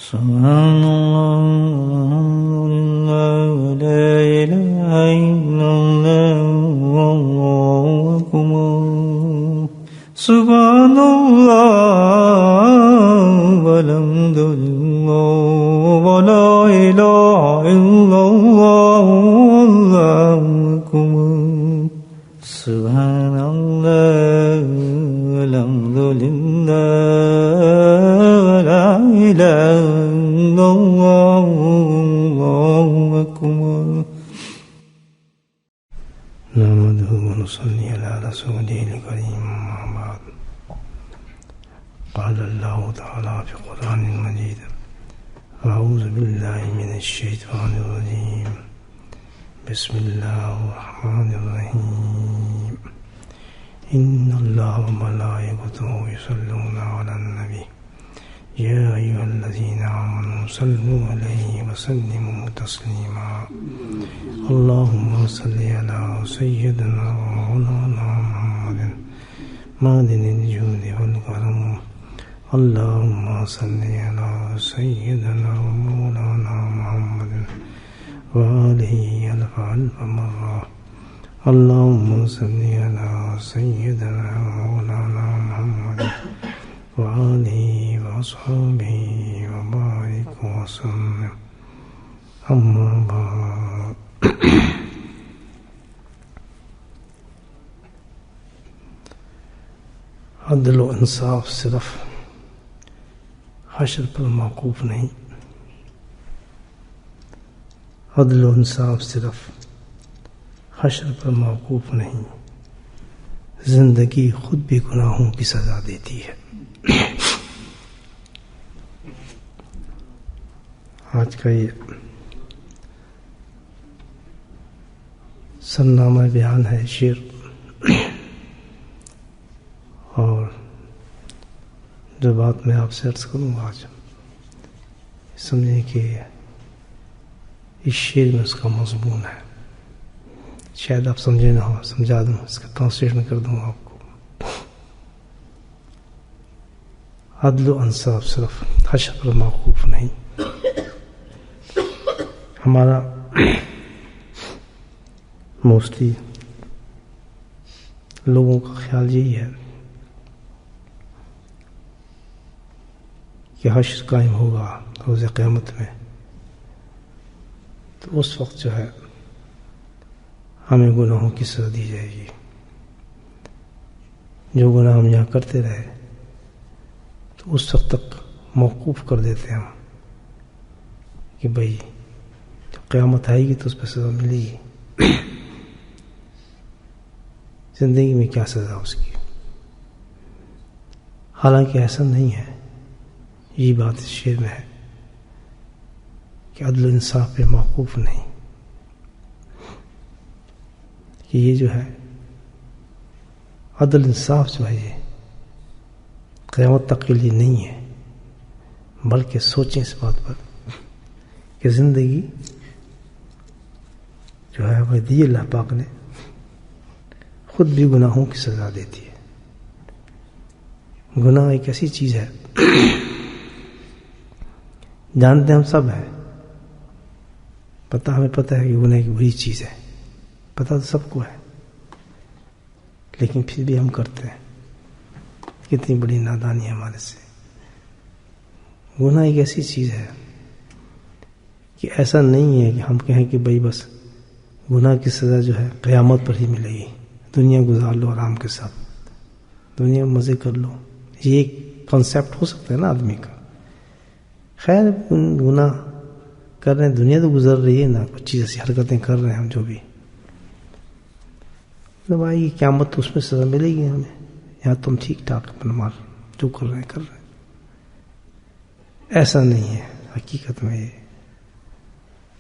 سبحان اللہ لا الہ الا اللہ واللہ اکبر سبحان اللہ والحمد للہ ولا الہ الا اللہ واللہ اکبر سبحان اللہ والحمد للہ ولا الہ الا اللہ واللہ اکبر نحمدہ ونصلی علی رسولہ الکریم اما بعد قال اللہ تعالی فی القرآن المجید اعوذ باللہ من الشیطان الرجیم بسم اللہ الرحمن الرحیم ان اللہ وملائکتہ یصلون علی النبی یا ایھا الذین آمنوا صلوا علیہ وسلموا تسلیما اللہم صلی علی سیدنا ومولانا محمد معدن الجود والکرم اللہم صلی علی سیدنا ومولانا محمد وآلہ الف الف مرہ اللہم صلی علی سیدنا ومولانا محمد وآلہ وأصحابہ وبارک وسلم اما بعد عدل و انصاف صرف حشر پر موقوف نہیں، عدل و انصاف صرف حشر پر موقوف نہیں، زندگی خود بھی گناہوں کی سزا دیتی ہے۔ آج کا یہ سرنامہ بیان ہے شعر، اور جو بات میں آپ سے عرض کروں گا آج سمجھیں کہ اس شعر میں اس کا مضمون ہے، شاید آپ سمجھے نہ ہو، سمجھا دوں، اس کا ٹرانسلیشن کر دوں آپ کو۔ عدل و انصاف صرف حشر پر موقوف نہیں۔ ہمارا موسٹلی لوگوں کا خیال یہی ہے کہ حشر قائم ہوگا روز قیامت میں، تو اس وقت جو ہے ہمیں گناہوں کی سزا دی جائے گی۔ جو گناہ ہم یہاں کرتے رہے تو اس وقت تک موقوف کر دیتے ہیں ہم کہ بھئی جب قیامت آئے گی تو اس پہ سزا ملے گی، زندگی میں کیا سزا اس کی۔ حالانکہ ایسا نہیں ہے، یہ بات اس شعر میں ہے کہ عدل و انصاف پہ موقوف نہیں، کہ یہ جو ہے عدل انصاف جو ہے یہ قیامت تک کے لیے نہیں ہے، بلکہ سوچیں اس بات پر کہ زندگی جو ہے وہ دی اللہ پاک نے خود بھی گناہوں کی سزا دیتی ہے۔ گناہ ایک ایسی چیز ہے، جانتے ہم سب ہیں، ہمیں پتہ ہے کہ گناہ ایک بری چیز ہے، پتہ تو سب کو ہے، لیکن پھر بھی ہم کرتے ہیں۔ کتنی بڑی نادانی ہے ہمارے سے۔ گناہ ایک ایسی چیز ہے کہ ایسا نہیں ہے کہ ہم کہیں کہ بھئی بس گناہ کی سزا جو ہے قیامت پر ہی ملے گی، دنیا گزار لو آرام کے ساتھ، دنیا میں مزے کر لو، یہ ایک کنسیپٹ ہو سکتا ہے نا آدمی کا۔ خیر گناہ کر رہے ہیں، دنیا تو گزر رہی ہے نا، کچھ چیز ایسی حرکتیں کر رہے ہیں ہم جو بھی، جب آئے گی قیامت تو اس میں سزا ملے گی ہمیں، یہاں تم ٹھیک ٹھاک اپنا مال جو کر رہے ہیں کر رہے ہیں۔ ایسا نہیں ہے، حقیقت میں یہ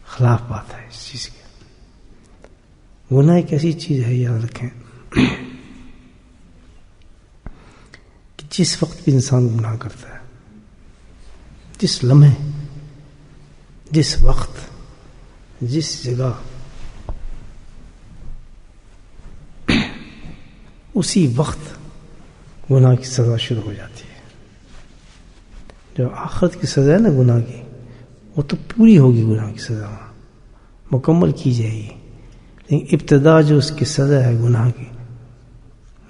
خلاف بات ہے اس چیز کی۔ گناہ ایک ایسی چیز ہے، یاد رکھیں، کہ جس وقت بھی انسان گناہ کرتا ہے، جس لمحے، جس وقت، جس جگہ، اسی وقت گناہ کی سزا شروع ہو جاتی ہے۔ جو آخرت کی سزا ہے نا گناہ کی، وہ تو پوری ہوگی، گناہ کی سزا مکمل کی جائے گی، لیکن ابتدا جو اس کی سزا ہے گناہ کی،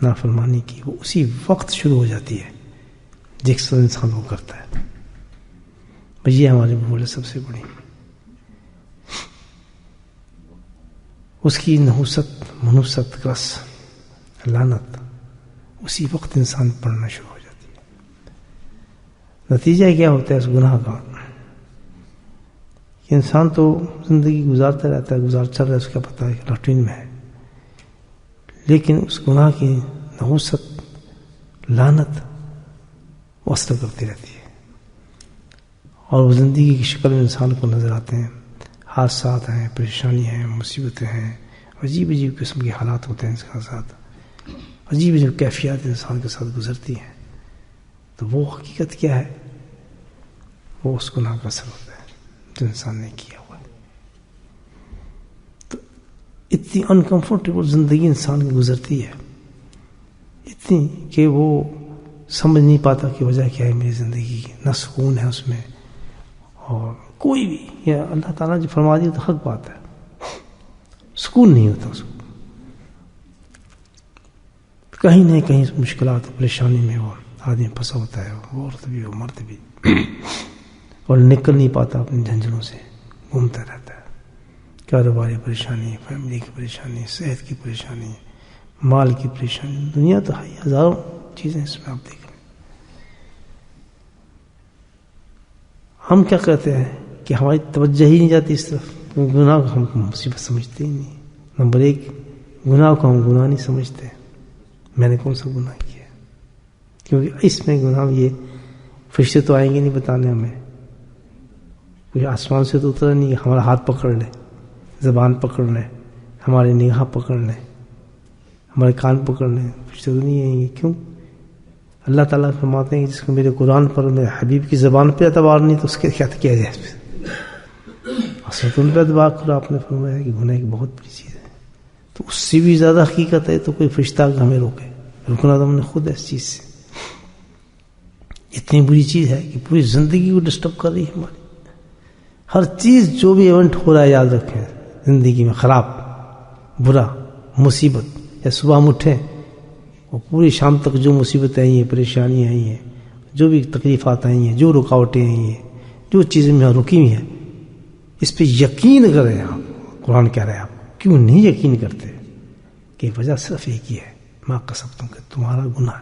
نافرمانی کی، وہ اسی وقت شروع ہو جاتی ہے جس وقت انسان وہ کرتا ہے. یہ ہماری بھول ہے سب سے بڑی. اس کی نحوست، منوست، رس، لعنت اسی وقت انسان پڑھنا شروع ہو جاتی ہے. نتیجہ کیا ہوتا ہے اس گناہ کا کہ انسان تو زندگی گزارتا رہتا ہے، چل رہا ہے، اس کا پتہ ہے روٹین میں ہے، لیکن اس گناہ کی نحوست، لعنت وہ اثر کرتی رہتی ہے، اور وہ زندگی کی شکل میں انسان کو نظر آتے ہیں. حادثات ہیں، پریشانی ہیں، مصیبتیں ہیں، عجیب عجیب قسم کے حالات ہوتے ہیں اس کے ساتھ، عجیب عجیب کیفیات انسان کے ساتھ گزرتی ہیں. تو وہ حقیقت کیا ہے؟ وہ اس گناہ کا اثر ہوتا ہے جو انسان نے کیا ہوا ہے. تو اتنی انکمفرٹیبل زندگی انسان کی گزرتی ہے، اتنی کہ وہ سمجھ نہیں پاتا کہ وجہ کیا ہے میری زندگی کی. نہ سکون ہے اس میں، اور کوئی بھی، یا اللہ تعالیٰ جو فرما دی تو حق بات ہے، سکون نہیں ہوتا اس کو. کہیں نہ کہیں مشکلات، پریشانی میں وہ آدمی پھنسا ہوتا ہے، وہ عورت بھی، وہ مرد بھی، اور نکل نہیں پاتا اپنے جھنجھنوں سے، گھومتا رہتا ہے. کاروباری پریشانی، فیملی کی پریشانی، صحت کی پریشانی، مال کی پریشانی، دنیا تو ہے، ہزاروں چیزیں اس میں آپ دیکھ لیں. ہم کیا کہتے ہیں کہ ہماری توجہ ہی نہیں جاتی اس طرف، گناہ کو ہم مصیبت سمجھتے ہی نہیں. نمبر 1، گناہ کو ہم گناہ نہیں سمجھتے. میں نے کون سا گناہ کیا؟ کیونکہ اس میں گناہ، یہ فرشتے تو آئیں گے نہیں بتانے ہمیں، کوئی آسمان سے تو اترا نہیں ہمارا ہاتھ پکڑ لے، زبان پکڑ لے، ہماری نگاہ پکڑ لے، ہمارے کان پکڑ لیں. فرشتے تو نہیں آئیں گے. کیوں؟ اللہ تعالیٰ فرماتے ہیں کہ جس کو میرے قرآن پر، میرے حبیب کی زبان پہ اعتبار نہیں تو اس کے کیا کیا جائے. اصل تو ان پہ اعتبار کرو، آپ نے فرمایا کہ گناہ ایک بہت بڑی چیز ہے. تو اس سے بھی زیادہ حقیقت ہے تو کوئی فرشتہ ہمیں روکے؟ رکنا تو ہم نے خود ہے اس چیز سے. اتنی بری چیز ہے کہ پوری زندگی کو ڈسٹرب کر رہی ہے ہماری. ہر چیز جو بھی ایونٹ ہو رہا ہے، یاد رکھیں زندگی میں خراب، برا، مصیبت، یا صبح ہم اٹھیں اور پوری شام تک جو مصیبتیں آئی ہیں، پریشانیاں آئی ہیں، جو بھی تکلیفات آئی ہیں، جو رکاوٹیں آئی ہیں، جو چیزیں یہاں رکی ہوئی ہیں، اس پہ یقین کریں. آپ قرآن کہہ رہے ہیں، آپ کیوں نہیں یقین کرتے؟ کہ وجہ صرف ایک ہی ہے، ما قسمتم، کہ تمہارا گناہ.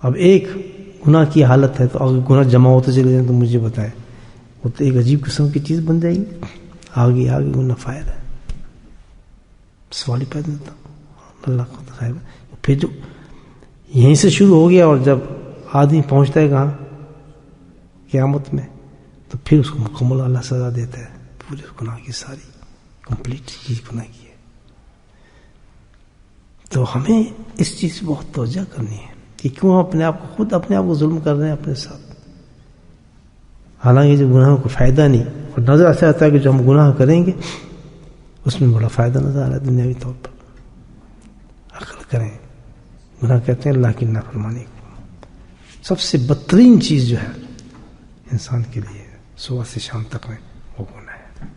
اب ایک گناہ کی حالت ہے، تو اگر گناہ جمع ہوتے چلے جائیں تو مجھے بتائیں، وہ تو ایک عجیب قسم کی چیز بن جائے گی. آگے آگے گناہ فائر ہے، سوال ہی پیدا ہوتا. اللہ کو خیر. پھر جو یہیں سے شروع ہو گیا، اور جب آدمی پہنچتا ہے کہاں؟ قیامت میں، تو پھر اس کو مکمل اللہ سزا دیتا ہے پورے گناہ کی، ساری کمپلیٹ چیز گناہ کی ہے. تو ہمیں اس چیز سے بہت توجہ کرنی ہے کہ کیوں ہم اپنے آپ کو، خود اپنے آپ کو ظلم کر رہے ہیں اپنے ساتھ. حالانکہ جو گناہوں کو فائدہ نہیں، اور نظر ایسا آتا ہے کہ جو ہم گناہ کریں گے اس میں بڑا فائدہ نظر آ رہا ہے دنیاوی طور پر. عقل کریں. گناہ کہتے ہیں اللہ کی نافرمانی کو. سب سے بدترین چیز جو ہے انسان کے لیے صبح سے شام تک میں، وہ گناہ ہے.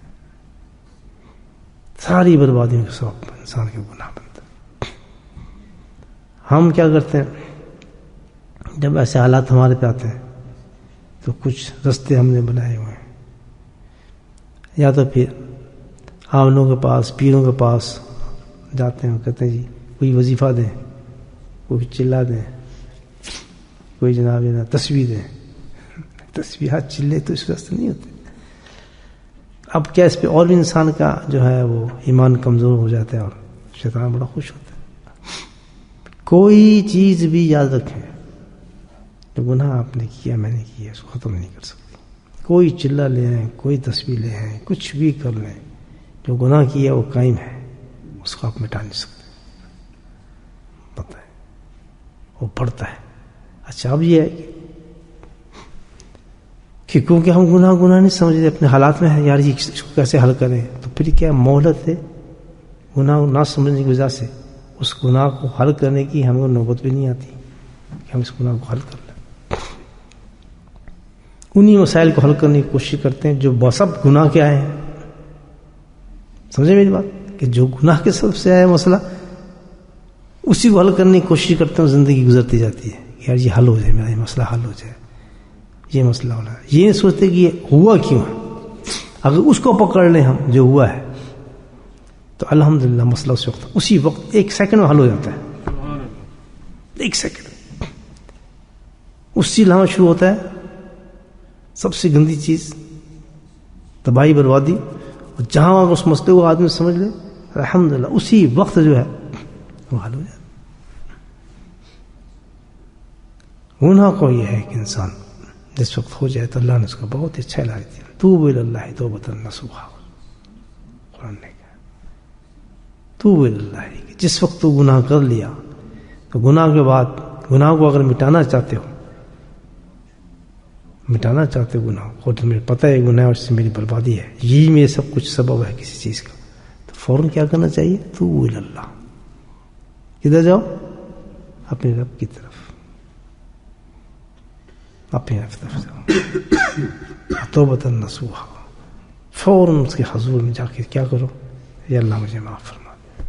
ساری بربادیوں کے سبب انسان کے گناہ بنتا ہے. ہم کیا کرتے ہیں جب ایسے حالات ہمارے پہ آتے ہیں؟ تو کچھ رستے ہم نے بنائے ہوئے ہیں، یا تو پھر عاملوں کے پاس، پیروں کے پاس جاتے ہیں، کہتے ہیں جی کوئی وظیفہ دیں، کوئی چلا دیں، کوئی جناب تسبیح دیں. تسبیحات چلے تو اس واسطے نہیں ہوتے. اب کیا اس پہ اور بھی انسان کا جو ہے وہ ایمان کمزور ہو جاتا ہے، اور شیطان بڑا خوش ہوتا ہے. کوئی چیز بھی یاد رکھیں، جو گناہ آپ نے کیا، میں نے کیا، اس کو ختم نہیں کر سکتی. کوئی چلہ لے آئیں، کوئی تسبیح لے آئیں، کچھ بھی کر لیں، جو گناہ کیا وہ قائم ہے، اس کو آپ مٹا نہیں سکتے. پتہ ہے وہ پڑتا ہے. اچھا اب یہ ہے کہ کیونکہ ہم گناہ نہیں سمجھتے، اپنے حالات میں ہے یار یہ اس کو کیسے حل کریں، تو پھر کیا مہلت ہے. گناہ نہ سمجھنے کی وجہ سے اس گناہ کو حل کرنے کی ہمیں نوبت بھی نہیں آتی کہ ہم اس گناہ کو حل کر لیں. انہی مسائل کو حل کرنے کی کوشش کرتے ہیں جو سب گناہ کے آئے ہیں. سمجھے میری بات؟ کہ جو گناہ کے سبب سے آیا مسئلہ اسی کو حل کرنے کی کوشش کرتے ہیں. زندگی گزرتی جاتی ہے یار یہ حل ہو جائے، میرا یہ مسئلہ حل ہو جائے، یہ مسئلہ ہو رہا ہے. یہ نہیں سوچتے کہ یہ ہوا کیوں ہے. اگر اس کو پکڑ لیں ہم جو ہوا ہے تو الحمدللہ مسئلہ اسی وقت 1 سیکنڈ میں حل ہو جاتا ہے. 1 سیکنڈ اسی لمحہ شروع ہوتا ہے سب سے گندی چیز، تباہی بربادی. اور جہاں اگر اس مسئلے کو آدمی سمجھ لے الحمدللہ اسی وقت جو ہے وہ حل ہو جاتا ہے. گناہ کو یہ ہے کہ انسان جس وقت ہو جائے تو اللہ نے اس کا بہت اچھا علاج دیا. توبوا الی اللہ توبۃ نصوحا. قرآن نے کہا توبوا الی اللہ، جس وقت تو گناہ کر لیا تو گناہ کے بعد گناہ کو اگر مٹانا چاہتے ہو گناہ کو، تو مجھے پتہ ہے گناہ اور اس سے میری بربادی ہے، یہی میرے سب کچھ سبب ہے کسی چیز کا، تو فوراً کیا کرنا چاہیے؟ توبوا الی اللہ. کدھر جاؤ؟ اپنے رب کی طرف، اپنے رب کی طرف جاؤ توبۃ نصوحا. فوراً اس کے حضور میں جا کے کیا کرو؟ یا اللہ مجھے معاف فرما دے.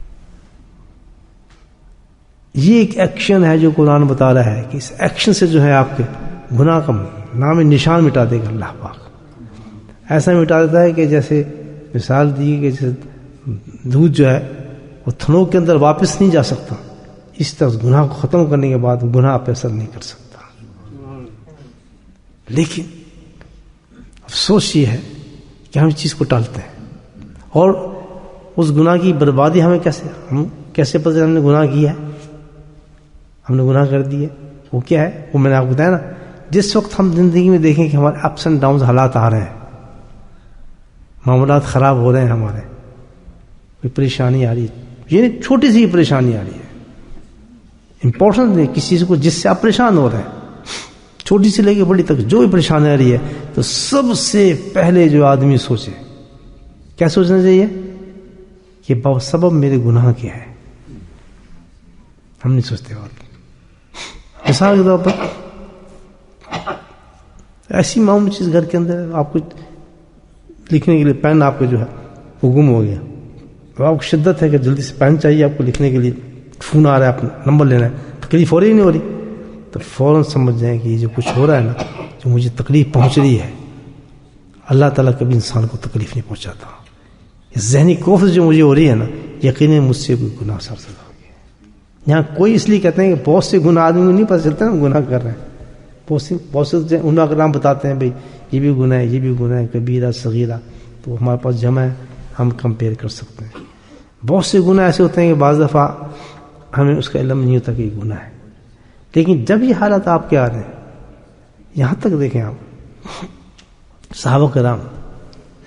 یہ ایک ایکشن ہے جو قرآن بتا رہا ہے کہ اس ایکشن سے جو ہے آپ کے گناہ کا نام نشان مٹا دے گا اللہ پاک. ایسا مٹا دیتا ہے کہ جیسے مثال دی کہ جیسے دودھ جو ہے وہ تھنوں کے اندر واپس نہیں جا سکتا، اس طرح گناہ کو ختم کرنے کے بعد گناہ پہ اثر نہیں کر سکتا. لیکن افسوس یہ ہے کہ ہم اس چیز کو ٹالتے ہیں، اور اس گناہ کی بربادی ہم کیسے پتہ چلا ہم نے گناہ کیا ہے، ہم نے گناہ کر دی ہے. وہ کیا ہے؟ وہ میں نے آپ کو بتایا نا، جس وقت ہم زندگی میں دیکھیں کہ ہمارے اپس اینڈ ڈاؤنز حالات آ رہے ہیں، معاملات خراب ہو رہے ہیں، ہمارے کوئی پریشانی آ رہی ہے، یہ نہیں چھوٹی سی پریشانی آ رہی ہے، امپورٹنٹ نہیں، کسی چیز کو جس سے آپ پریشان ہو رہے ہیں، چھوٹی سی لے کے بڑی تک جو بھی پریشانی آ رہی ہے، تو سب سے پہلے جو آدمی سوچے کیا سوچنا چاہیے کہ سبب میرے گناہ کیا ہے. ہم نہیں سوچتے. اور مثال کے طور پر ایسی معمولی چیز گھر کے اندر آپ کو لکھنے کے لیے پین آپ کا جو ہے وہ گم ہو گیا، تو آپ کو شدت ہے کہ جلدی سے پین چاہیے آپ کو لکھنے کے لیے، فون آ رہا ہے، آپ نمبر لینا ہے، تکلیف ہو رہی نہیں ہو رہی، تو فوراً سمجھ جائیں کہ یہ جو کچھ ہو رہا ہے نا، جو مجھے تکلیف پہنچ رہی ہے، اللہ تعالیٰ کبھی انسان کو تکلیف نہیں پہنچاتا. یہ ذہنی کوفت جو مجھے ہو رہی ہے نا، یقیناً مجھ سے کوئی گناہ سرزد ہو گیا. یہاں کوئی اس لیے کہتے ہیں کہ بہت سے گناہ آدمی کو نہیں پتہ چلتا نا گناہ کر رہے ہیں. بہت سے گناہ کا نام بتاتے ہیں، بھائی یہ بھی گناہ ہے، یہ بھی گناہ ہے، کبیرہ صغیرہ، تو ہمارے پاس جمع ہے، ہم کمپیئر کر سکتے ہیں. بہت سے گناہ ایسے ہوتے ہیں کہ بعض دفعہ ہمیں اس کا علم نہیں ہوتا کہ یہ گناہ ہے. لیکن جب یہ حالت آپ کے آ رہے ہیں، یہاں تک دیکھیں آپ صحابہ کرام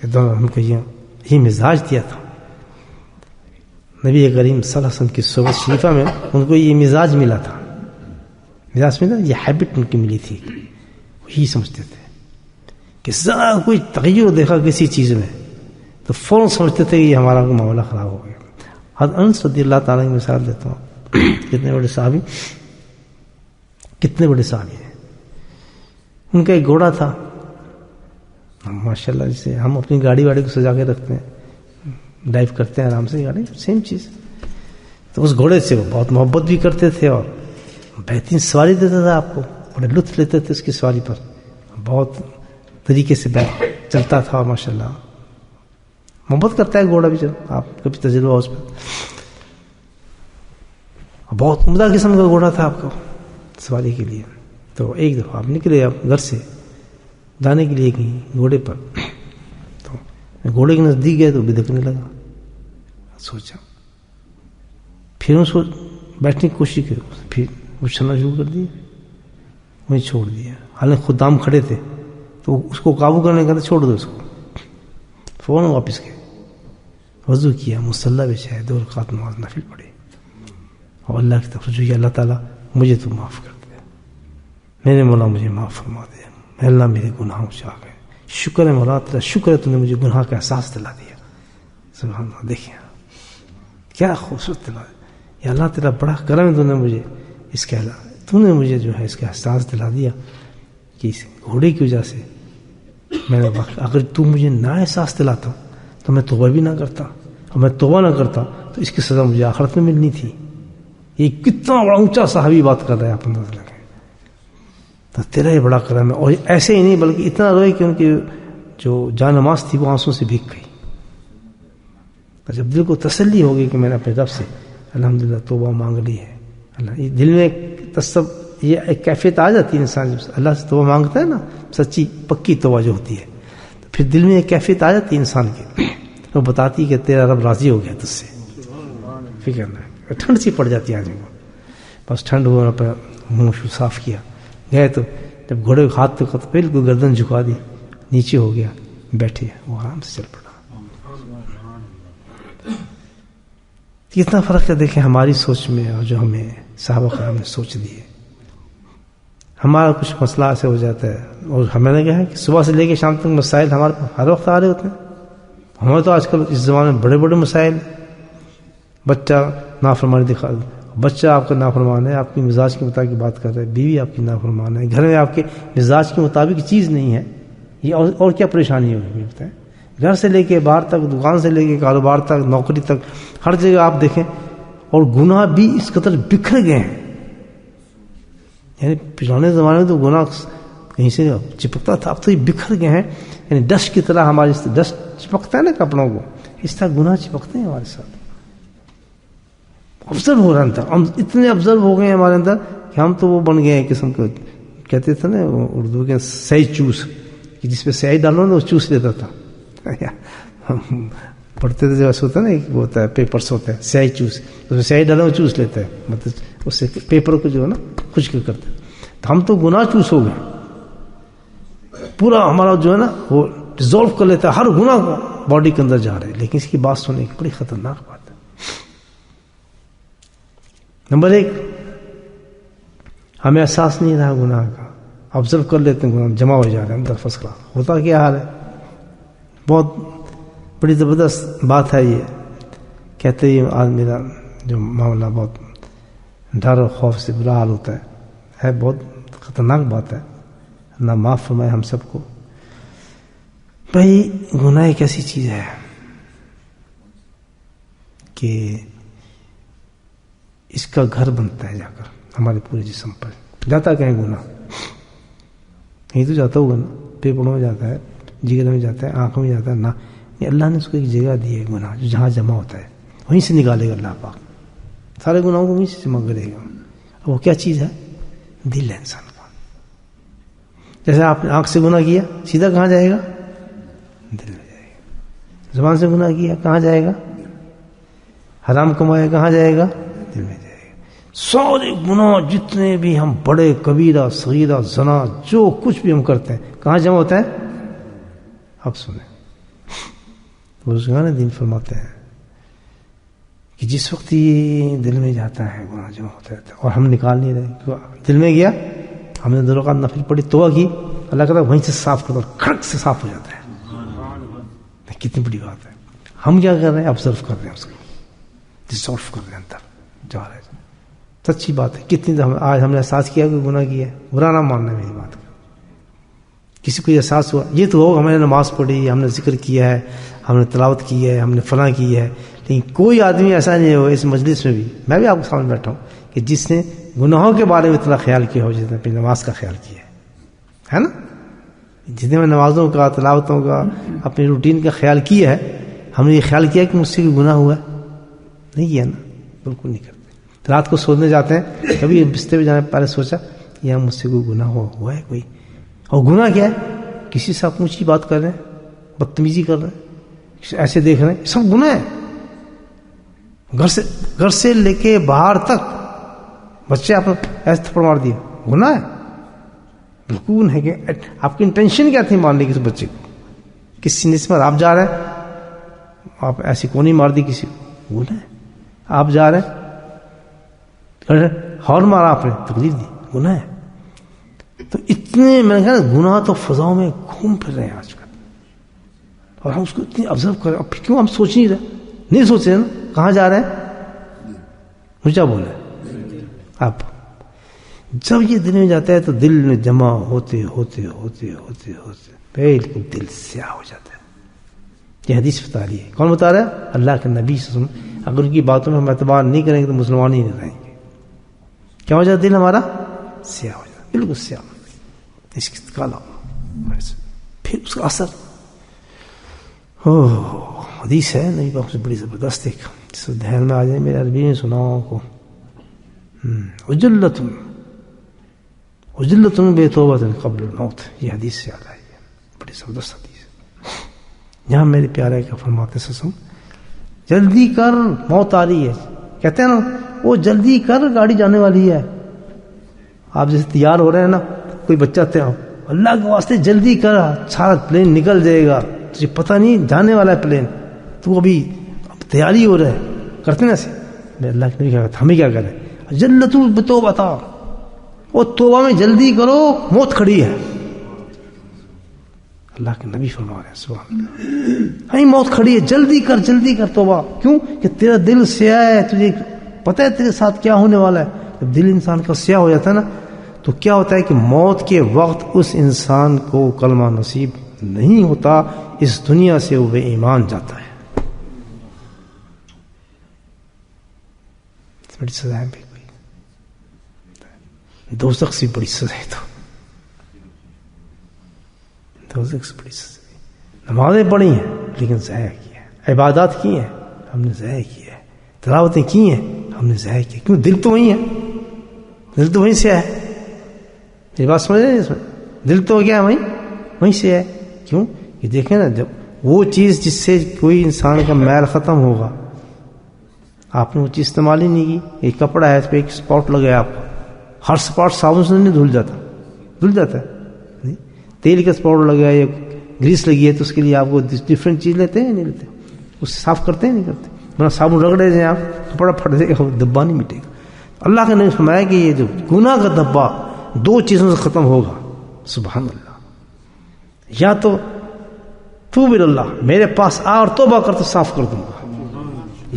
ہم کو یہ مزاج دیا تھا نبی کریم صلی اللہ علیہ وسلم کی صحبت شریفہ میں، ان کو یہ مزاج ملا تھا. مزاج ملا، یہ ہیبٹ ان کی ملی تھی. وہی سمجھتے تھے کہ ذرا کوئی تغیر دیکھا کسی چیز میں تو فوراً سمجھتے تھے کہ یہ ہمارا معاملہ خراب ہو گیا. حضرت انس رضی اللہ تعالیٰ کی مثال دیتا ہوں. کتنے بڑے صحابی ہیں. ان کا ایک گھوڑا تھا، ماشاء اللہ جسے ہم اپنی گاڑی واڑی کو سجا کے رکھتے ہیں، ڈرائیو کرتے ہیں آرام سے گاڑی، سیم چیز. تو اس گھوڑے سے وہ بہت محبت بھی کرتے تھے اور بہترین سواری دیتا تھا آپ کو، بڑے لطف لیتے تھے اس کی سواری پر، بہت طریقے سے چلتا تھا ماشاء اللہ. محبت کرتا ہے گھوڑا بھی، جب آپ کبھی تجربہ ہو اس پہ. بہت عمدہ قسم کا گھوڑا تھا آپ کو سواری کے لیے. تو ایک دفعہ آپ نکلے آپ گھر سے جانے کے لیے کہیں گھوڑے پر، تو گھوڑے کے نزدیک گئے تو بدکنے لگا. سوچا، پھر اس کو بیٹھنے کی کوشش کی، پھر اچھلنا شروع کر دیا، وہیں چھوڑ دیا. حالانکہ خدام کھڑے تھے تو اس کو قابو کرنے کا تھا، چھوڑ دو اس کو. فوراً واپس گئے، وضو کیا، مصلی بچھایا، 2 رکعت نماز نفل پڑھی اور اللہ کی طرف رجوع کیا، اللہ تعالیٰ مجھے تو معاف کر دے، میرے مولا مجھے معاف فرما دے، اے اللہ میرے گناہوں سے آ گئے. شکر ہے مولا تیرا، شکر ہے تو نے مجھے گناہ کا احساس دلا دیا. سبحان اللہ. دیکھیں کیا خوبصورت دلا، یا اللہ تیرا بڑا کرم ہے، تو نے مجھے اس کا تو نے مجھے جو ہے اس کا احساس دلا دیا کہ اس گھوڑے کی وجہ سے میں نے اگر تو مجھے نہ احساس دلاتا تو میں توبہ بھی نہ کرتا، اور میں توبہ نہ کرتا تو اس کی سزا مجھے آخرت میں ملنی تھی. یہ کتنا بڑا اونچا صحابی بات کر رہا ہے، آپ اندازہ لگائیں. تو تیرا یہ بڑا کرم ہے. اور ایسے ہی نہیں بلکہ اتنا روئے کہ ان کی جو جان نماز تھی وہ آنسوں سے بھیگ گئی. جب دل کو تسلی ہو گئی کہ میں نے اپنے رب سے الحمدللہ توبہ مانگ لی ہے، اللہ یہ دل میں یہ ایک کیفیت آ جاتی ہے. انسان جب اللہ سے توبہ مانگتا ہے نا، سچی پکی توبہ جو ہوتی ہے، تو پھر دل میں ایک کیفیت آ جاتی ہے انسان کی، وہ بتاتی ہے کہ تیرا رب راضی ہو گیا تجھ سے، فکر نہ. ٹھنڈ سی پڑ جاتی ہے آدمی کو. بس ٹھنڈ ہوا، اپنا منہ صاف کیا، گئے تو جب گھوڑے کو ہاتھ تو بالکل گردن جھکا دی، نیچے ہو گیا، بیٹھے، وہ آرام سے چل پڑا. کتنا فرق ہے دیکھیں ہماری سوچ میں اور جو ہمیں صحابہ کرام نے سوچ دی ہے. ہمارا کچھ مسئلہ ایسے ہو جاتا ہے، اور ہمیں نے کہا ہے کہ صبح سے لے کے شام تک مسائل ہمارے ہر وقت آ رہے ہوتے ہیں. ہمیں تو آج کل اس زمانے میں بڑے بڑے مسائل، بچہ نافرمانی دکھا، بچہ آپ کا نافرمان ہے، آپ کی مزاج کے مطابق بات کر رہے، بیوی آپ کی نافرمان ہے، گھر میں آپ کے مزاج کے مطابق چیز نہیں ہے، یہ اور کیا پریشانی ہوگی بتائیں. گھر سے لے کے باہر تک، دکان سے لے کے کاروبار تک، نوکری تک، ہر جگہ آپ دیکھیں. اور گناہ بھی اس قدر بکھر گئے ہیں. یعنی پرانے زمانے میں تو گناہ کہیں سے چپکتا تھا، اب تو یہ بکھر گئے ہیں. یعنی ڈسٹ کی طرح ہماری ڈسٹ چپکتا ہے نا کپڑوں کو، اس طرح گناہ چپکتے ہیں ہمارے ساتھ. آبزرو ہو رہا تھا، ہم اتنے آبزرو ہو گئے ہیں ہمارے اندر کہ ہم تو وہ بن گئے ہیں قسم کو، کہتے تھے نا اردو کے سہی چوس، کہ جس پہ سیاہی ڈالو نا وہ چوس لیتا تھا. پڑھتے تھے جو ایسا ہوتا ہے نا، وہ ہوتا ہے پیپرس ہوتا ہے سیاہی چوس، اس میں سیاہی ڈالو وہ چوس لیتا ہے، مطلب اس سے پیپر کو جو ہے نا خشک کرتے. تو ہم تو گناہ چوس ہو گئے، پورا ہمارا جو ہے نا وہ ڈیزولو کر لیتا ہے، ہر گناہ کو باڈی کے اندر جا رہے ہیں. لیکن اس کی بات سننے کی بڑی خطرناک بات ہے. نمبر 1، ہمیں احساس نہیں رہا گناہ کا، آبزرو کر لیتے ہیں گناہ جمع ہو جا رہے ہیں اندر فسکلا. ہوتا کیا حال ہے، بہت بڑی زبردست بات ہے یہ. کہتے ہیں آج میرا جو معاملہ بہت ڈر اور خوف سے برا حال ہوتا ہے بہت خطرناک بات ہے. اللہ معاف فرمائے ہم سب کو. بھائی گناہ ایک ایسی چیز ہے کہ اس کا گھر بنتا ہے جا کر ہمارے پورے جسم پر. جاتا کہیں گناہ، کہیں تو جاتا ہوگا نا، پیپڑوں میں جاتا ہے، جگر میں جاتا ہے، آنکھوں میں جاتا ہے. نہ اللہ نے اس کو ایک جگہ دی ہے گناہ، جو جہاں جمع ہوتا ہے وہیں سے نکالے گا اللہ پاک. سارے گناہوں کو وہیں سے جمع کرے گا. وہ کیا چیز ہے؟ دل ہے انسان کا. جیسے آپ نے آنکھ سے گناہ کیا، سیدھا کہاں جائے گا؟ دل میں جائے گا. زبان سے گناہ کیا، کہاں جائے گا؟ حرام کمایا، کہاں جائے گا؟ دل میں جائے گا. سارے گناہ جتنے بھی ہم بڑے، کبیرہ، صغیرہ، زنا، جو کچھ بھی ہم کرتے ہیں کہاں جمع ہوتا ہے؟ اب سنیں، بزرگان دین فرماتے ہیں کہ جس وقت یہ دل میں جاتا ہے گناہ جمع ہوتا رہتا ہے اور ہم نکال نہیں رہے. دل میں گیا، ہم نے دو رکعت نفل پڑھی، توبہ کی، اللہ کہتا ہے وہیں سے صاف کر دو، کھڑک سے صاف ہو جاتا ہے. کتنی بڑی بات ہے. ہم کیا کر رہے ہیں؟ آبزرو کر رہے ہیں، اس کو ڈسالو کر رہے ہیں، اندر جا رہے ہیں. سچی بات ہے. کتنی آج ہم نے احساس کیا کہ گناہ کیا ہے. برا نہ ماننا ہے میری بات کا. کسی کو احساس ہوا یہ تو ہوگا ہم نے نماز پڑھی، ہم نے ذکر کیا ہے، ہم نے تلاوت کی ہے، ہم نے فلاں کی ہے. لیکن کوئی آدمی ایسا نہیں ہو اس مجلس میں بھی، میں بھی آپ کے سامنے بیٹھا ہوں، کہ جس نے گناہوں کے بارے میں اتنا خیال کیا ہو جتنا اپنی نماز کا خیال کیا ہے نا. جتنے میں نمازوں کا، تلاوتوں کا، اپنی روٹین کا خیال کیا ہے، ہم نے یہ خیال کیا کہ مجھ سے کوئی گناہ ہوا ہے؟ نہیں کیا نا، بالکل نہیں کرتے. رات کو سونے جاتے ہیں، کبھی بستر پہ جانے پہلے سوچا یہ مجھ سے کوئی گناہ ہوا ہے کوئی؟ اور گناہ کیا ہے؟ کسی سے آپ اونچی بات کر رہے ہیں، بدتمیزی کر رہے ہیں، ایسے دیکھ رہے ہیں، سب گناہ ہے. گھر سے لے کے باہر تک بچے آپ نے ایسے تھپڑ مار دیا، گناہ ہے. بالکل ہے کہ آپ کی انٹینشن کیا تھی مارنے کی اس بچے کو؟ کس نسبت آپ جا رہے ہیں، آپ ایسی کونی مار دی کسی کو، گناہ ہے. آپ جا رہے ہیں، ہارن مارا آپ نے، تکلیف دی، گناہ ہے. تو اتنے میں نے کہا گناہ تو فضاؤں میں گھوم پھر رہے ہیں آج کل، اور ہم اس کو اتنی آبزرو کر رہے ہیں. اب کیوں ہم سوچ نہیں سوچ رہے نا کہاں جا رہے ہیں؟ مجھے بولے آپ جب یہ دل میں جاتا ہے تو دل میں جمع ہوتے ہوتے ہوتے ہوتے ہوتے بالکل دل سیاہ ہو جاتا ہے. یہ حدیث بتا رہی ہے. کون بتا رہا ہے؟ اللہ کے نبی صلی اللہ علیہ وسلم. اگر ان کی باتوں میں ہم اعتبار نہیں کریں گے تو مسلمان ہی نہیں رہیں گے. کیا ہو جاتا ہے؟ دل ہمارا سیاہ ہو جاتا ہے، بالکل سیاہ. اس کی کالا پھر اس کا اثر حدیث ہے نبی پاک سے بڑی زبردست، ایک جس کو دھیان میں آ جائے. میرے عربی میں سناؤ کو عجلتن بے توبۃ قبل الموت. یہ حدیث سے یاد آئی ہے، بڑی زبردست حدیث ہے. یہاں میرے پیارے کا فرماتے سسم جلدی کر موت آ رہی ہے. کہتے ہیں نا وہ جلدی کر گاڑی جانے والی ہے. آپ جیسے تیار ہو رہے ہیں نا، کوئی بچہ تھے اللہ کے واسطے جلدی کر، سارا پلین نکل جائے گا، تجھے پتہ نہیں جانے والا ہے پلین، تو ابھی تیاری ہو رہا ہے. کرتے نا ایسے. میں اللہ کے نبی کہا ہمیں کیا کریں؟ جلت بتوبہ، وہ توبہ میں جلدی کرو، موت کھڑی ہے. اللہ کے نبی فرما رہے ہیں سبحان اللہ، موت کھڑی ہے، جلدی کر توبہ. کیوں کہ تیرا دل سیاہ ہے، تجھے پتہ ہے تیرے ساتھ کیا ہونے والا ہے. جب دل انسان کا سیاہ ہو جاتا ہے نا تو کیا ہوتا ہے کہ موت کے وقت اس انسان کو کلمہ نصیب نہیں ہوتا، اس دنیا سے وہ بے ایمان جاتا ہے. بڑی سزا ہے بھائی، دوزخ سے بڑی سزا ہے. تو دوزخ سے بڑی سزا ہے. نمازیں پڑھی ہیں لیکن ضائع کی ہے، عبادات کی ہیں ہم نے ضائع کی ہے، تلاوتیں کی ہیں ہم نے ضائع کی. کیوں؟ دل تو وہی ہے، دل تو وہیں سے ہے. یہ بات سمجھ رہے ہیں؟ دل تو کیا ہے؟ وہیں سے ہے. کیوں کہ دیکھیں نا، جب وہ چیز جس سے کوئی انسان کا میل ختم ہوگا، آپ نے وہ چیز استعمال ہی نہیں کی. ایک کپڑا ہے، اس پہ ایک اسپاٹ لگا آپ کو، ہر اسپاٹ صابن سے نہیں دھل جاتا، دھل جاتا ہے نہیں. تیل کا اسپاٹ لگا ہے یا گریس لگی ہے تو اس کے لیے آپ کو ڈفرینٹ چیز لیتے ہیں نہیں لیتے؟ اس سے صاف کرتے ہیں نہیں کرتے؟ ورنہ صابن رگڑے جائیں آپ، کپڑا پھٹ جائے گا، دبا نہیں مٹے گا. اللہ کے نے فرمایا کہ یہ جو گناہ کا دبا دو چیزوں سے ختم ہوگا. سبحان اللہ. یا تو توب اللہ، میرے پاس آ اور توبہ کر تو صاف کر دوں گا،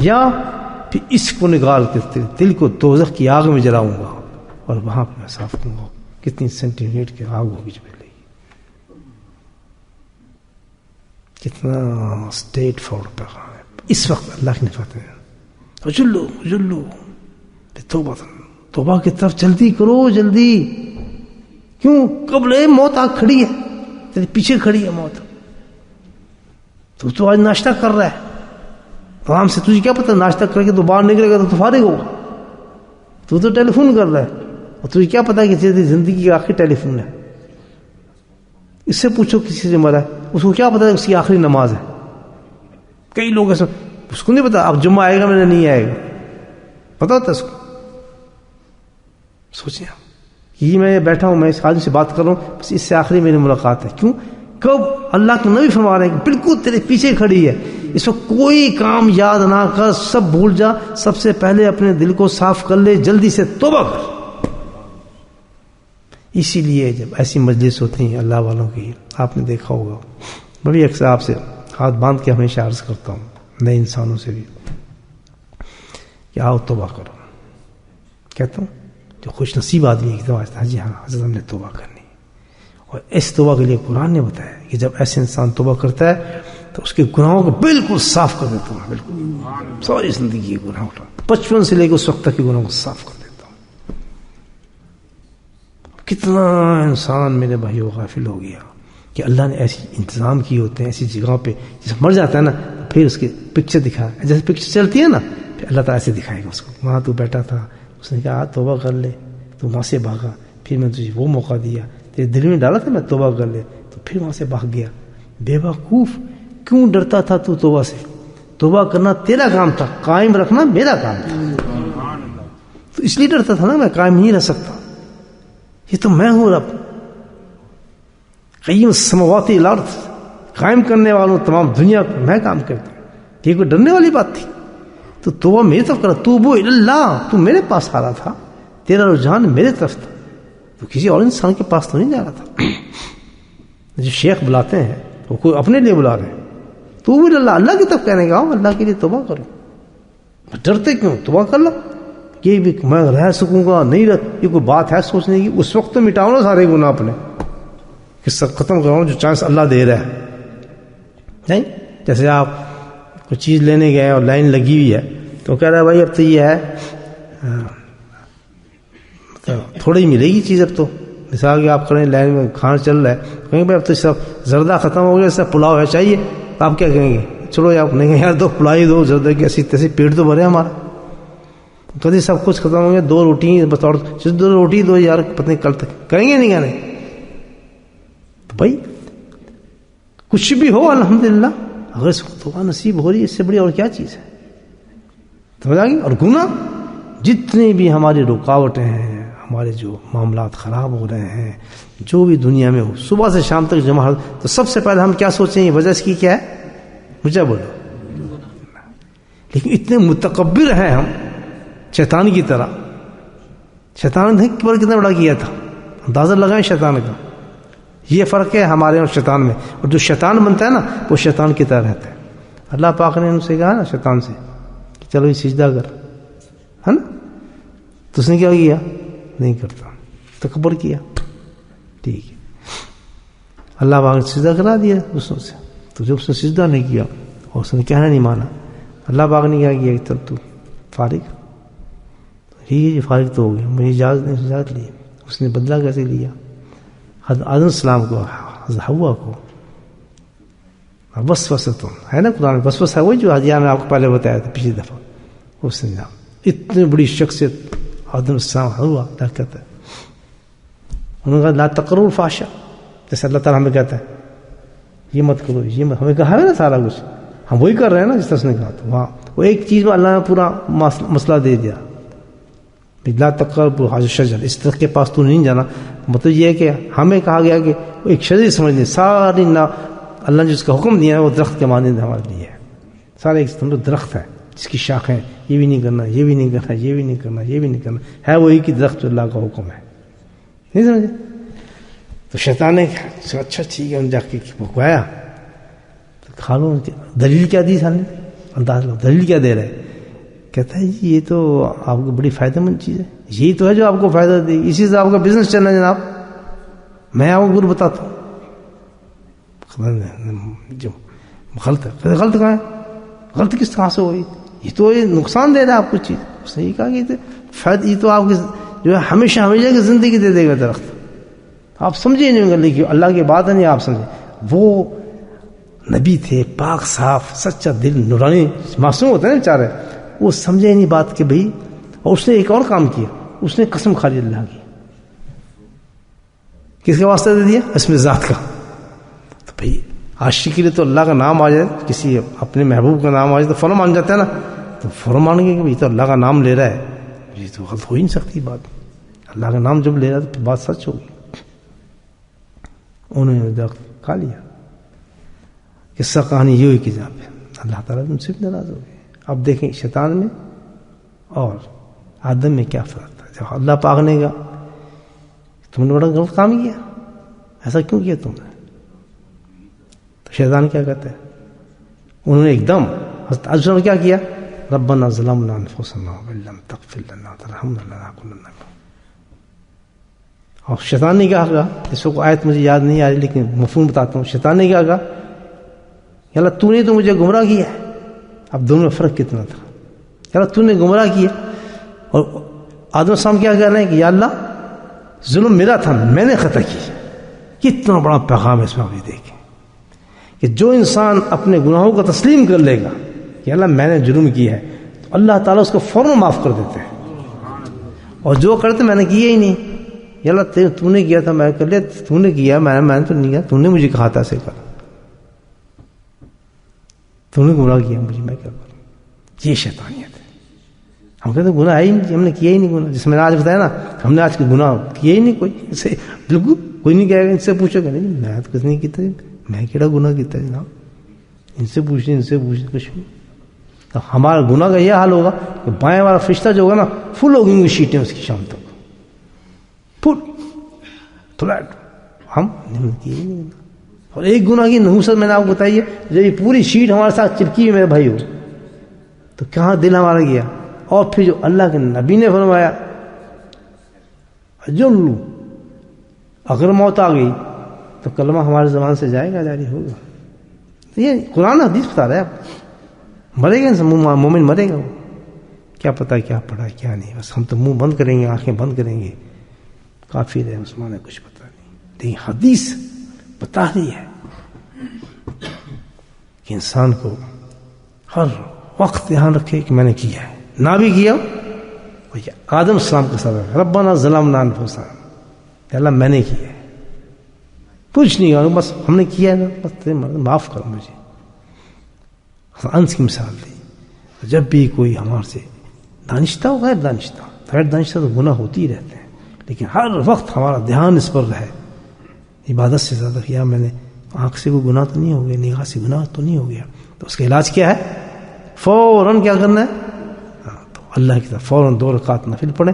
یا پھر اس کو نکال کے دل کو دوزخ کی آگ میں جلاؤں گا اور وہاں پہ میں صاف کروں گا. کتنی سینٹی میٹر کی آگ ہوگی جو لے گی. کتنا اسٹیٹ فارورڈ پیغام ہے اس وقت. اللہ کے نفاتے ہیں جلو توبہ کی طرف جلدی کرو، جلدی. کیوں؟ قبل موت آگ کھڑی ہے، تیرے پیچھے کھڑی ہے موت. تو آج ناشتہ کر رہا ہے آرام سے، تجھے کیا پتہ ناشتہ کر کے تو باہر نکلے گا تو فارغ ہوگا. تو ٹیلی فون کر رہا ہے اور تجھے کیا پتا کہ تیری زندگی کا آخری ٹیلی فون ہے. اس سے پوچھو کسی سے مرا ہے، اس کو کیا پتا کہ اس کی آخری نماز ہے. کئی لوگ ایسا، اس کو نہیں پتا اب جمعہ آئے گا میرا نہیں آئے گا، پتا ہوتا اس کو. سوچیں آپ، یہ میں بیٹھا ہوں، میں اس آدمی سے بات کر رہا ہوں، بس اس سے آخری میری ملاقات ہے. کیوں؟ کب؟ اللہ کے نبی فرما رہے ہیں کہ بالکل تیرے پیچھے کھڑی ہے. اس وقت کوئی کام یاد نہ کر، سب بھول جا، سب سے پہلے اپنے دل کو صاف کر لے، جلدی سے توبہ کر. اسی لیے جب ایسی مجلس ہوتی ہیں اللہ والوں کی، آپ نے دیکھا ہوگا، میں بھی اکثر آپ سے ہاتھ باندھ کے ہمیشہ عرض کرتا ہوں نئے انسانوں سے بھی کہ آؤ توبہ کرو. کہتا ہوں جو خوش نصیب آدمی ہے ہاں جی ہاں حضرت ہم نے توبہ کرنی. اور اس توبہ کے لیے قرآن نے بتایا کہ جب ایسے انسان توبہ کرتا ہے تو اس کے گناہوں کو بالکل صاف کر دیتا ہوں. بالکل ساری زندگی کے گناہ اٹھا، بچپن سے لے کے اس وقت تک کے گناہوں کو صاف کر دیتا ہوں. کتنا انسان میرے بھائیوں غافل ہو گیا کہ اللہ نے ایسی انتظام کیے ہوتے ہیں ایسی جگہوں پہ، جیسے مر جاتا ہے نا پھر اس کی پکچر دکھا، جیسے پکچر چلتی ہے نا پھر اللہ تعالیٰ ایسے دکھائے گا اس کو. وہاں تو بیٹھا تھا، اس نے کہا توبہ کر لے، تو وہاں سے بھاگا، پھر میں تجھے وہ موقع دیا، تیرے دل میں ڈالا تھا میں توبہ کر لے، تو پھر وہاں سے بھاگ گیا. بے وقوف، کیوں ڈرتا تھا تو توبہ سے؟ توبہ کرنا تیرا کام تھا، قائم رکھنا میرا کام تھا. تو اس لیے ڈرتا تھا نا، میں قائم نہیں رہ سکتا، یہ تو میں ہوں رب قیم السماوات والارض، قائم کرنے والوں تمام دنیا کو میں کام کرتا ہوں. یہ کوئی ڈرنے والی بات تھی؟ تو توبہ میری طرف کرا، توبو اللہ، تو میرے پاس آ رہا تھا، تیرا رجحان میرے طرف تھا، تو کسی اور انسان کے پاس تو نہیں جا رہا تھا. جو شیخ بلاتے ہیں وہ کوئی اپنے لیے بلا رہے ہیں، تو بھی اللہ کی طرف کہنے گا اللہ کے لیے توبہ کرو. ڈرتے کیوں؟ توبہ کر لو. یہ بھی میں رہ سکوں گا نہیں رہ، یہ کوئی بات ہے سوچنے کی؟ اس وقت تو مٹاؤ نا سارے گناہ اپنے، کہ سب ختم کرو جو چانس اللہ دے رہا ہے. نہیں جیسے آپ کوئی چیز لینے گئے اور لائن لگی ہوئی ہے تو کہہ رہا ہے بھائی اب تو یہ ہے تھوڑی ہی ملے گی چیز. اب تو مثال کہ آپ کھڑے لائن میں کھانا چل رہا ہے، کہیں بھائی اب تو سب زردہ ختم ہو گیا، سب پلاؤ ہے چاہیے، تو آپ کیا کہیں گے؟ چلو آپ نہیں کہیں یار دو پلائی دو زردہ کی، ایسی تیسی پیٹ تو بھرے ہمارا. کبھی سب کچھ ختم ہو گیا، 2 روٹی بطور 2 روٹی دو یار، پتہ نہیں کل تک کریں گے نہیں کہنے. تو بھائی کچھ بھی ہو الحمدللہ، اگر اس وقت دعا نصیب ہو رہی ہے اس سے بڑی اور کیا چیز ہے؟ سمجھ آ گئی. اور گناہ جتنے بھی ہماری رکاوٹیں ہیں، ہمارے جو معاملات خراب ہو رہے ہیں، جو بھی دنیا میں ہو، صبح سے شام تک جمع، تو سب سے پہلے ہم کیا سوچیں گے وجہ اس کی کیا ہے؟ مجھے بولو. لیکن اتنے متکبر ہیں ہم شیطان کی طرح. شیطان نے کتنا بڑا کیا تھا، اندازہ لگائیں شیطان کا. یہ فرق ہے ہمارے اور شیطان میں. اور جو شیطان بنتا ہے نا وہ شیطان کی طرح رہتا ہے. اللہ پاک نے ان سے کہا نا شیطان سے کہ چلو یہ سجدہ کر، ہے نا، تو اس نے کیا کیا؟ نہیں کرتا، تکبر کیا. ٹھیک ہے، اللہ پاک نے سجدہ کرا دیا دوسروں سے، تو جب اس نے سجدہ نہیں کیا اور اس نے کہنا نہیں مانا، اللہ پاک نے کیا کیا کہ چل تو فارغ، یہ فارغ تو ہو گیا، مجھے اجازت لی. اس نے بدلہ کیسے لیا؟ حضرت آدم السلام کو، حضرت حوا کو وسوستہ ہے نا قرآن، وسوسہ وہی جو حدیث میں آپ کو پہلے بتایا تھا پچھلی دفعہ. اس نے اتنی بڑی شخصیت آدم السلام ہوا کیا کہتا ہے، انہوں نے کہا لا تقربوا الفحشاء، جیسے اللہ تعالیٰ ہمیں کہتا ہے یہ مت کرو، یہ مت، ہمیں کہا ہے نا سارا کچھ، ہم وہی کر رہے ہیں نا جس طرح اس نے کہا. تو وہاں وہ ایک چیز میں اللہ نے پورا مسئلہ دے دیا، لا تقربوا هذا الشجر، اس درخت کے پاس تو نہیں جانا. مطلب یہ ہے کہ ہمیں کہا گیا کہ وہ ایک شجر سمجھنے، ساری اللہ نے جس کا حکم دیا ہے وہ درخت کے مانند ہمارے لیے ہے. سارے ایک درخت ہے جس کی شاخیں، یہ بھی نہیں کرنا، یہ بھی نہیں کرنا، یہ بھی نہیں کرنا، یہ بھی نہیں کرنا، ہے وہی کی درخت جو اللہ کا حکم ہے. نہیں سمجھے؟ تو شیطان نے اچھا ٹھیک ہے جا کے بھکوایا، کھا لو. دلیل کیا دی؟ سامنے انداز لو دلیل کیا دے رہے. کہتا ہے یہ تو آپ کو بڑی فائدہ مند چیز ہے، یہی تو ہے جو آپ کو فائدہ دے گی، اسی سے آپ کا بزنس چلنا ہے جناب. میں آپ کو گرو بتاتا ہوں جو غلط ہے. غلط کہاں ہے؟ غلط کس طرح سے ہوئی؟ یہ تو یہ نقصان دے رہا ہے آپ کو چیز. اس نے یہ کہا کہ فائدہ یہ تو آپ کی جو ہے ہمیشہ ہمیشہ کی زندگی دے دے گا درخت. آپ سمجھے نہیں گا، لیکن اللہ کی بات ہے نہیں آپ سمجھے. وہ نبی تھے، پاک صاف سچا دل نورانی معصوم ہوتے ہیں بیچارے، وہ سمجھے نہیں بات کہ بھائی. اور اس نے ایک اور کام کیا، اس نے قسم کھا لی اللہ کی. کس کے واسطے دے دیا؟ اسم ذات کا. تو بھائی عاشق کے لیے تو اللہ کا نام آ جائے، کسی اپنے محبوب کا نام آ جائے تو فوراً مان جاتا ہے نا. تو فوراً مان گئے کہ یہ تو اللہ کا نام لے رہا ہے، یہ تو غلط ہو ہی نہیں سکتی بات. اللہ کا نام جب لے رہا ہے تو بات سچ ہوگی. انہوں نے کھا لیا. قصہ کہانی یہ ہوئی کہ جہاں پہ اللہ تعالیٰ ان سے ناراض ہو گئے. اب دیکھیں شیطان میں اور آدم میں کیا فرق تھا. جب اللہ پاک نے کہا تم نے بڑا غلط کام کیا، ایسا کیوں کیا تم نے؟ تو شیطان کیا کہتے ہیں؟ انہوں نے ایک دم حضرت آدم نے کیا کیا؟ ربنا ظلمنا انفسنا وان لم تغفر لنا وترحمنا لنكونن من الخاسرين. اور شیطان نے کیا کہا؟ اس کو آیت مجھے یاد نہیں آ رہی لیکن مفہوم بتاتا ہوں. شیطان نے کیا کہا؟ یا اللہ تو نے تو مجھے گمراہ کیا ہے. اب دونوں میں فرق کتنا تھا. یا اللہ تو نے گمراہ کیا، اور آدم السلام کیا کہہ رہے ہیں کہ یا اللہ ظلم میرا تھا، میں نے خطا کی. کتنا بڑا پیغام ہے اس میں آپ یہ دیکھیں کہ جو انسان اپنے گناہوں کو تسلیم کر لے گا کہ اللہ میں نے جرم کیا ہے، تو اللہ تعالیٰ اس کو فوراً معاف کر دیتے ہیں. اور جو کرتے میں نے کیا ہی نہیں، یا اللہ تو نے کیا تھا میں کر لیا، تو نے کیا میں نے تو نہیں کیا، تو نے مجھے کہا تھا ایسے کر، تو نے گناہ کیا مجھے، میں کیا کروں. یہ شیطانیت ہے. ہم کہتے ہیں گناہ ہے ہی نہیں، ہم نے کیا ہی نہیں گناہ. جس میں نے آج بتایا نا ہم نے آج کے گناہ کیا ہی نہیں کوئی. اسے بالکل کوئی نہیں کہے گا. ان سے پوچھو کہ نہیں میں تو کچھ نہیں کیتا، میں کیڑا گناہ کیتا ہے جناب. ان سے پوچھیں کچھ نہیں. تو ہمارا گناہ کا یہ حال ہوگا کہ بائیں والا فرشتہ جو ہوگا نا فل ہو گئی شیٹیں اس کی شام تک، فل فلیٹ. ہم کیے ہی نہیں. اور ایک گناہ کی نحوست میں نے آپ کو بتائی ہے، جب یہ پوری شیٹ ہمارے ساتھ چپکی ہوئی میرے بھائی ہو تو کہاں دل ہمارا گیا؟ اور پھر جو اللہ کے نبی نے فرمایا اجلو، اگر موت آ گئی تو کلمہ ہمارے زبان سے جائے گا، جاری ہوگا. یہ قرآن حدیث بتا رہا ہے. آپ مرے گا، مومن مرے گا، وہ کیا پتا کیا پڑھا کیا نہیں، بس ہم تو منہ بند کریں گے، آنکھیں بند کریں گے، کافر ہے مسلمان ہے، کچھ پتا نہیں. لیکن حدیث بتا رہی ہے کہ انسان کو ہر وقت دھیان رکھے کہ میں نے کیا ہے، نہ بھی کیا. آدم السلام کا سبب ربنا ظلمنا انفسنا، اللہ میں نے کیا ہے، کچھ نہیں کروں، بس ہم نے کیا ہے نا، بس معاف کرو مجھے. انس کی مثال دی. جب بھی کوئی ہمارے سے دانشتہ ہو، غیر دانشتہ تو گناہ ہوتی ہی رہتے ہیں، لیکن ہر وقت ہمارا دھیان اس پر رہے عبادت سے زیادہ، کیا میں نے آنکھ سے کوئی گناہ تو نہیں ہو گیا، نگاہ سے گناہ تو نہیں ہو گیا، تو اس کا علاج کیا ہے؟ فوراً کیا کرنا ہے؟ تو اللہ کی طرف فوراً 2 رکعت نفل پڑھیں،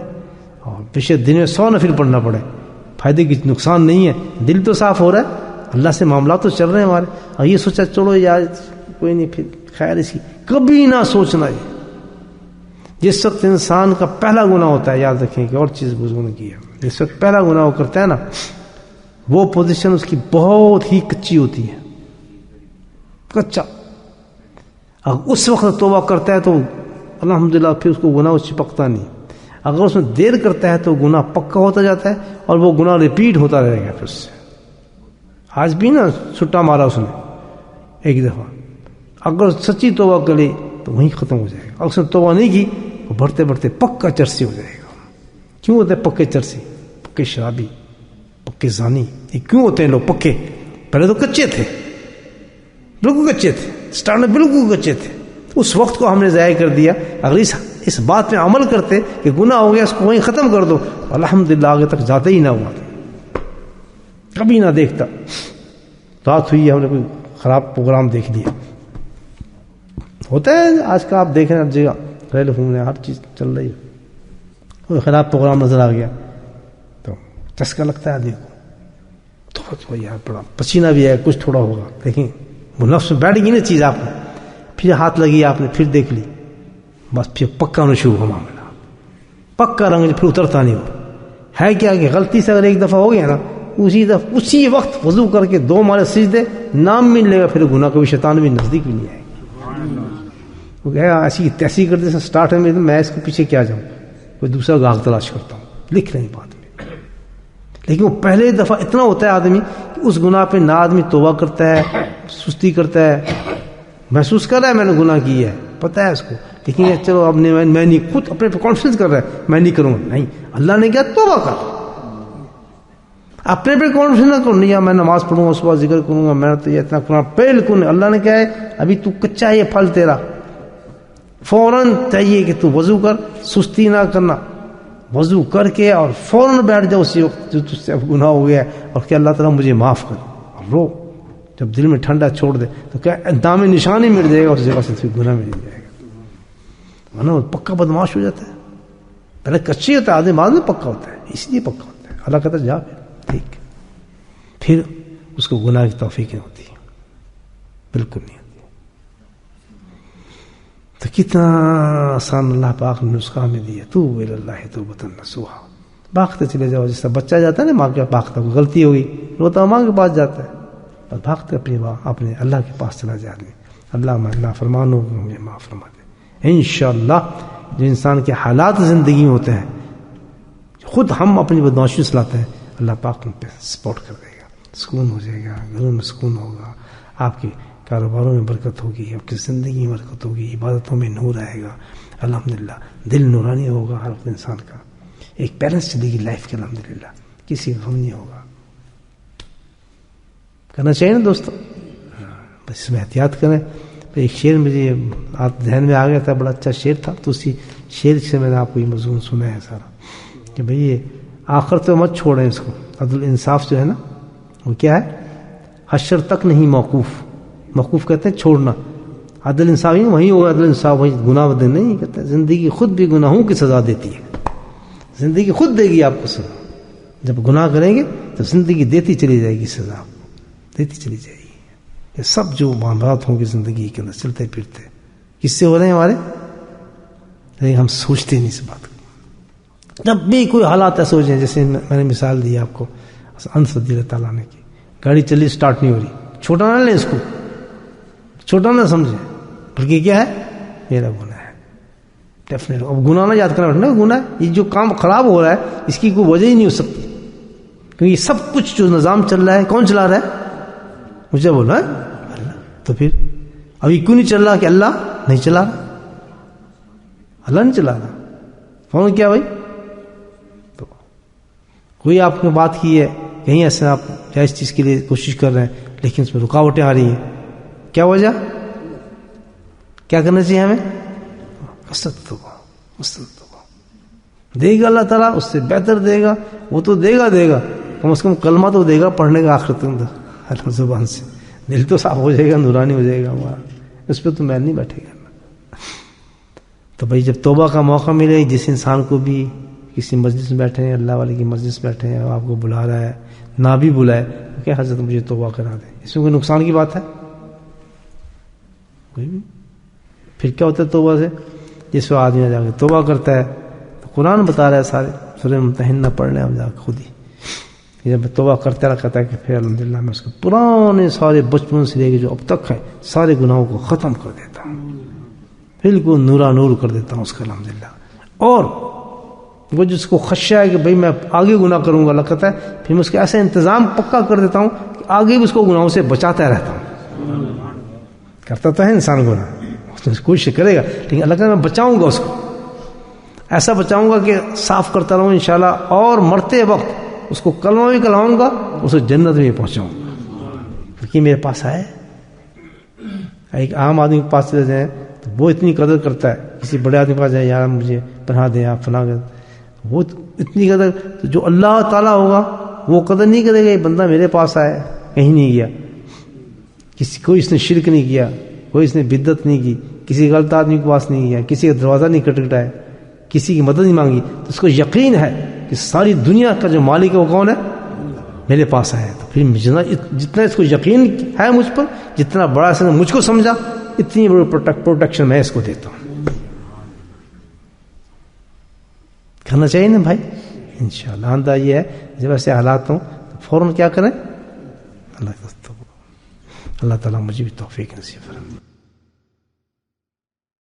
اور بیشک دن میں 100 نفل پڑھنا پڑے، فائدے کی نقصان نہیں ہے. دل تو صاف ہو رہا ہے، اللہ سے معاملات تو چل رہے ہیں ہمارے. اور یہ سوچا چلو یار کوئی نہیں، پھر خیر اس کی کبھی نہ سوچنا. ہے جس وقت انسان کا پہلا گناہ ہوتا ہے، یاد رکھیں کہ اور چیز بزرگوں نے کی ہے، جس وقت پہلا گناہ وہ کرتا ہے نا، وہ پوزیشن اس کی بہت ہی کچی ہوتی ہے، کچا. اگر اس وقت توبہ کرتا ہے تو الحمدللہ پھر اس کو گناہ چپکتا نہیں. اگر اس میں دیر کرتا ہے تو گناہ پکا ہوتا جاتا ہے، اور وہ گناہ ریپیٹ ہوتا رہے گا پھر اس سے. آج بھی نا چھٹا مارا اس نے ایک دفعہ، اگر سچی توبہ کرے تو وہیں ختم ہو جائے گا. اگر اس نے توبہ نہیں کی تو بڑھتے بڑھتے پکا چرسی ہو جائے گا. کیوں ہوتے ہیں پکے چرسی؟ پکے شرابی، پکے زانی. یہ کیوں ہوتے ہیں لوگ پکے؟ پہلے تو کچے تھے، بالکل کچے تھے، اسٹارٹ میں بالکل کچے تھے. اس وقت کو ہم نے ضائع کر دیا. اگر اس بات پہ عمل کرتے کہ گناہ ہو گیا اس کو وہیں ختم کر دو، الحمدللہ آگے تک جاتے ہی نہ ہوا، کبھی نہ دیکھتا. رات ہوئی ہم نے کوئی خراب پروگرام دیکھ لیا. ہوتا ہے آج کا، آپ دیکھ رہے ہیں ہر جگہ ریل گھومنے ہر چیز چل رہی ہے، کوئی خراب پروگرام نظر آ گیا تو چسکا لگتا ہے آدمی کو، تو یار بڑا پسینہ بھی ہے، کچھ تھوڑا ہوگا، دیکھیں وہ نفس میں بیٹھ گئی نا چیز آپ کو، پھر ہاتھ لگی آپ نے، پھر دیکھ لی، بس پھر پکا ہونا شروع ہو معاملہ، پکا رنگ پھر اترتا نہیں. وہ ہے کیا کہ غلطی سے اگر ایک دفعہ ہو گیا نا، اسی وقت وضو کر کے 2 مارے سجدے، نام مل لے گا، پھر گناہ کبھی شیطان بھی نزدیک بھی نہیں آئے گا. وہ کہا ایسی تیسی کرتے سے سٹارٹ ہے، میں اس کے پیچھے کیا جاؤں، کوئی دوسرا گاہک تلاش کرتا ہوں، لکھ رہے ہیں بات میں. لیکن وہ پہلے دفعہ اتنا ہوتا ہے آدمی کہ اس گناہ پہ نہ آدمی توبہ کرتا ہے، سستی کرتا ہے، محسوس کر رہا ہے میں نے گناہ کی ہے، پتہ ہے اس کو، لیکن چلو اب میں نہیں، خود اپنے پہ کانفیڈنس کر رہا ہے میں نہیں کروں گا. نہیں، اللہ نے کیا توبہ کر، اپنے پہ کانفیڈنس نہ کرو. نہیں میں نماز پڑھوں گا، صبح ذکر کروں گا، میں تو یہ اتنا قرآن بالکل. اللہ نے کیا ہے ابھی تو کچا ہے، یہ پھل تیرا، فوراً چاہیے کہ تو وضو کر، سستی نہ کرنا، وضو کر کے اور فوراً بیٹھ جاؤ اسی وقت جو تجھ سے اب گناہ ہو گیا ہے، اور کہ اللہ تعالیٰ مجھے معاف کر، اور رو. جب دل میں ٹھنڈا چھوڑ دے تو کیا دام نشان ہی مل جائے گا اس جگہ سے، پھر گناہ مل جائے گا، ورنہ پکا بدماش ہو جاتا ہے. پہلے کچی ہوتا ہے آدمی، بعد میں پکا ہوتا ہے، اس لیے پکا ہوتا ہے. اللہ کہتا ہے جا ٹھیک، پھر اس کو گناہ کی توفیق نہیں ہوتی، بالکل نہیں ہوتی. تو کتنا آسان اللہ پاک نے نسخہ میں دیا، تو اللہ توبۃ نصوحا. بھاگتے چلے جاؤ، جس طرح بچہ جاتا ہے نا ماں کے پاس، بھاگتا، کوئی غلطی ہوگی روتا ماں کے پاس جاتا ہے، بس بھاگتے اپنے اللہ کے پاس چلا جائے آدمی. اللہ میں اللہ فرمانو مجھے معاف فرما دے. انشاءاللہ جو انسان کے حالات زندگی میں ہوتے ہیں، خود ہم اپنی بدمعاشی سلاتے ہیں، اللہ پاک ان پہ سپورٹ کر دے گا، سکون ہو جائے گا، گھروں میں سکون ہوگا، آپ کے کاروباروں میں برکت ہوگی، آپ کی زندگی میں برکت ہوگی، عبادتوں میں نور آئے گا، الحمدللہ دل نورانی ہوگا ہر وقت انسان کا، ایک بیلنس چلے گی لائف کے، الحمدللہ کسی غم نہیں ہوگا. کرنا چاہیے نا دوستو، بس اس میں احتیاط کریں. ایک شعر مجھے ذہن میں آ گیا تھا، بڑا اچھا شعر تھا، تو اسی شعر سے میں نے آپ کو یہ مضمون سنا ہے سارا، کہ بھئی یہ آخر تو مت چھوڑیں اس کو. عدل انصاف جو ہے نا وہ کیا ہے، حشر تک نہیں موقوف کہتے ہیں چھوڑنا. عدل انصاف ہی وہیں ہوگا، عدل انصاف وہیں، گناہ بدل نہیں کہتے. زندگی خود بھی گناہوں کی سزا دیتی ہے، زندگی خود دے گی آپ کو سزا. جب گناہ کریں گے تو زندگی دیتی چلی جائے گی سزا، آپ کو دیتی چلی جائے گی. یہ سب جو معاملات ہوں گے زندگی کے اندر چلتے پھرتے، کس سے ہو رہے ہیں ہمارے؟ لیکن ہم سوچتے نہیں اس بات کو. جب بھی کوئی حالات ایسے ہو جائیں, جیسے میں نے مثال دی آپ کو انس رضی اللہ تعالیٰ نے کی, گاڑی چلی اسٹارٹ نہیں ہو رہی, چھوٹا نہ لیں اس کو, چھوٹا نہ سمجھیں, بلکہ کیا ہے میرا گناہ ہے ڈیفینیٹ. اب گناہ نہ یاد کرنا بیٹھنا, گناہ یہ جو کام خراب ہو رہا ہے اس کی کوئی وجہ ہی نہیں ہو سکتی, کیونکہ سب کچھ جو نظام چل رہا ہے کون چلا رہا ہے؟ مجھے بولا ہے اللہ. تو پھر اب یہ کیوں نہیں چل رہا کہ اللہ نہیں چلا رہا, اللہ نہیں چلا رہا, کون کیا بھائی؟ تو کوئی آپ نے بات کی ہے کہیں ایسے آپ جائز چیز کے لیے کوشش کر رہے ہیں لیکن اس میں رکاوٹیں آ رہی ہیں, کیا وجہ؟ کیا کرنا چاہیے ہمیں؟ دے گا اللہ تعالیٰ, اس سے بہتر دے گا, وہ تو دے گا کم از کم کلمہ تو دے گا پڑھنے کا آخرت کے اندر زبان سے, دل تو صاف ہو جائے گا, نورانی ہو جائے گا ہمارا, اس پہ تو میں نہیں بیٹھے گا. تو بھائی جب توبہ کا موقع ملے, جس انسان کو بھی کسی مجلس میں بیٹھے ہیں, اللہ والے کی مجلس میں بیٹھے ہیں, آپ کو بلا رہا ہے, نہ بھی بلائے, کہ حضرت مجھے توبہ کرا دیں, اس میں کوئی نقصان کی بات ہے؟ کوئی بھی. پھر کیا ہوتا ہے توبہ سے؟ جس وقت آدمی جا کے توبہ کرتا ہے تو قرآن بتا رہا ہے سارے سورہ ممتحنہ پڑھ لیں ہم جا کے خود ہی, جب توبہ کرتا رہتا ہے کہ پھر الحمدللہ میں اس کو پرانے سارے بچپن سے لے کے جو اب تک ہے سارے گناہوں کو ختم کر دیتا ہوں, بالکل نورا نور کر دیتا ہوں اس کا الحمدللہ. اور وہ جس کو خدشہ ہے کہ بھئی میں آگے گناہ کروں گا, اللہ کہتا ہے پھر میں اس کے ایسا انتظام پکا کر دیتا ہوں کہ آگے بھی اس کو گناہوں سے بچاتا رہتا ہوں. کرتا تو ہے انسان گناہ, کوشش کرے گا, لیکن اللہ کہتا ہے میں بچاؤں گا اس کو, ایسا بچاؤں گا کہ صاف کرتا رہوں انشاءاللہ, اور مرتے وقت اس کو کلمہ بھی کلاؤں گا, اسے جنت میں پہنچاؤں گا, کیونکہ میرے پاس آئے. ایک عام آدمی کے پاس چلے جائیں تو وہ اتنی قدر کرتا ہے, کسی بڑے آدمی کے پاس جائے, یار مجھے پناہ دیں آپ فلاں, وہ اتنی قدر, جو اللہ تعالیٰ ہوگا وہ قدر نہیں کرے گا یہ بندہ میرے پاس آئے, کہیں نہیں گیا, کوئی اس نے شرک نہیں کیا, کوئی اس نے بدعت نہیں کی, کسی غلط آدمی کے پاس نہیں گیا, کسی کا دروازہ نہیں کٹکھٹایا, کسی کی مدد نہیں مانگی, تو اس کو یقین ہے کہ ساری دنیا کا جو مالک ہے وہ کون ہے؟ میرے پاس آیا. تو پھر جتنا اس کو یقین ہے مجھ پر, جتنا بڑا اس نے مجھ کو سمجھا, اتنی بڑی پروٹیکشن میں اس کو دیتا ہوں. کرنا چاہیے نا بھائی انشاءاللہ. آندہ یہ ہے جب ایسے حالات ہوں تو فوراً کیا کریں, اللہ تعالیٰ مجھے بھی توفیق نصیب فرمائے.